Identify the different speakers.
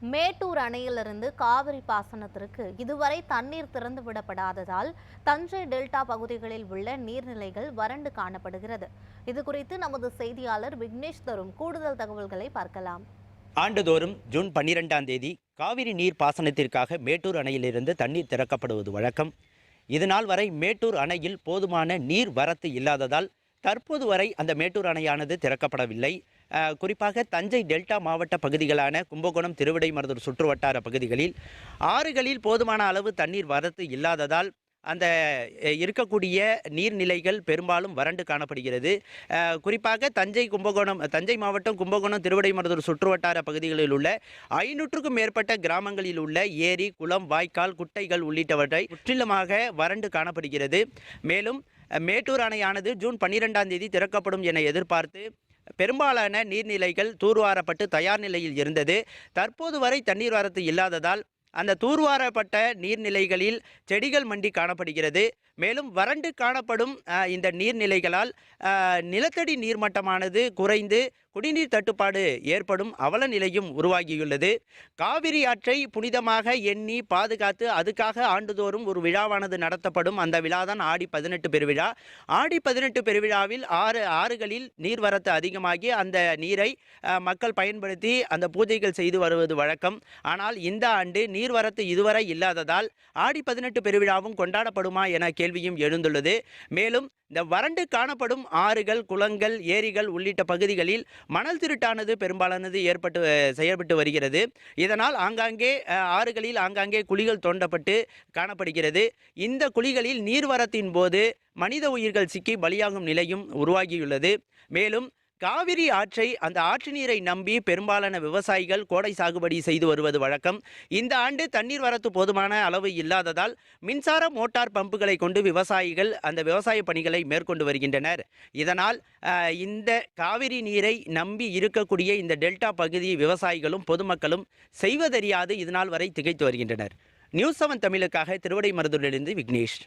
Speaker 1: மேட்டூர் அணையிலிருந்து காவிரி பாசனத்திற்கு இதுவரை தண்ணீர் திறந்து விடப்படாததால் தஞ்சை டெல்டா பகுதிகளில் உள்ள நீர்நிலைகள் வறண்டு காணப்படுகிறது. இதுகுறித்து நமது செய்தியாளர் விக்னேஷ் தரும் கூடுதல் தகவல்களை பார்க்கலாம்.
Speaker 2: ஆண்டுதோறும் ஜூன் 12ஆம் தேதி காவிரி நீர் பாசனத்திற்காக மேட்டூர் அணையிலிருந்து தண்ணீர் திறக்கப்படுவது வழக்கம். இதுநாள் வரை மேட்டூர் அணையில் போதுமான நீர் வரத்து இல்லாததால் தற்போது வரை அந்த மேட்டூர் அணையானது திறக்கப்படவில்லை. குறிப்பாக தஞ்சை டெல்டா மாவட்ட பகுதிகளான கும்பகோணம், திருவிடைமருதூர் சுற்றுவட்டார பகுதிகளில் ஆறுகளில் போதுமான அளவு தண்ணீர் வரத்து இல்லாததால் அந்த இருக்கக்கூடிய நீர்நிலைகள் பெரும்பாலும் வறண்டு காணப்படுகிறது. குறிப்பாக தஞ்சை மாவட்டம் கும்பகோணம், திருவிடைமருதூர் சுற்றுவட்டார பகுதிகளில் உள்ள 500க்கும் மேற்பட்ட கிராமங்களில் உள்ள ஏரி, குளம், வாய்க்கால், குட்டைகள் உள்ளிட்டவற்றை முற்றிலுமாக வறண்டு காணப்படுகிறது. மேலும் மேட்டூர் அணையானது ஜூன் 12ஆம் தேதி திறக்கப்படும் என எதிர்பார்த்து பெரும்பாலான நீர்நிலைகள் தூர்வாரப்பட்டு தயார் நிலையில் இருந்தது. தற்போது வரை தண்ணீர் வரத்து இல்லாததால் அந்த தூர்வாரப்பட்ட நீர்நிலைகளில் செடிகள் மண்டி காணப்படுகிறது. மேலும் வறண்டு காணப்படும் இந்த நீர்நிலைகளால் நிலத்தடி நீர்மட்டமானது குறைந்து குடிநீர் தட்டுப்பாடு ஏற்படும் அவல நிலையும் உருவாகியுள்ளது. காவிரி ஆற்றை புனிதமாக எண்ணி பாதுகாத்து அதுக்காக ஆண்டுதோறும் ஒரு விழாவானது நடத்தப்படும். அந்த விழா தான் ஆடி 18 பெருவிழா. ஆடி 18 பெருவிழாவில் ஆறுகளில் நீர்வரத்து அதிகமாகி அந்த நீரை மக்கள் பயன்படுத்தி அந்த பூஜைகள் செய்து வருவது வழக்கம். ஆனால் இந்த ஆண்டு நீர்வரத்து இதுவரை இல்லாததால் ஆடி 18 பெருவிழாவும் கொண்டாடப்படுமா என கேள்வியும் எழுந்துள்ளது. மேலும் இந்த வறண்டு காணப்படும் ஆறுகள், குளங்கள், ஏரிகள் உள்ளிட்ட பகுதிகளில் மணல் திருட்டானது பெரும்பாலானது செயல்பட்டு வருகிறது. இதனால் ஆறுகளில் ஆங்காங்கே குழிகள் தோண்டப்பட்டு காணப்படுகிறது. இந்த குழிகளில் நீர்வரத்தின் போது மனித உயிர்கள் சிக்கி பலியாகும் நிலையும் உருவாகியுள்ளது. மேலும் காவிரி ஆற்றை, அந்த ஆற்று நீரை நம்பி பெரும்பாலான விவசாயிகள் கோடை சாகுபடி செய்து வருவது வழக்கம். இந்த ஆண்டு தண்ணீர் வரத்து போதுமான அளவு இல்லாததால் மின்சார மோட்டார் பம்புகளை கொண்டு விவசாயிகள் அந்த விவசாய பணிகளை மேற்கொண்டு வருகின்றனர். இதனால் இந்த காவிரி நீரை நம்பி இருக்கக்கூடிய இந்த டெல்டா பகுதி விவசாயிகளும் பொதுமக்களும் செய்வதறியாது இதனால் வரை திகைத்து வருகின்றனர். நியூஸ் 7 தமிழுக்காக திருவிடைமருதூரிலிருந்து விக்னேஷ்.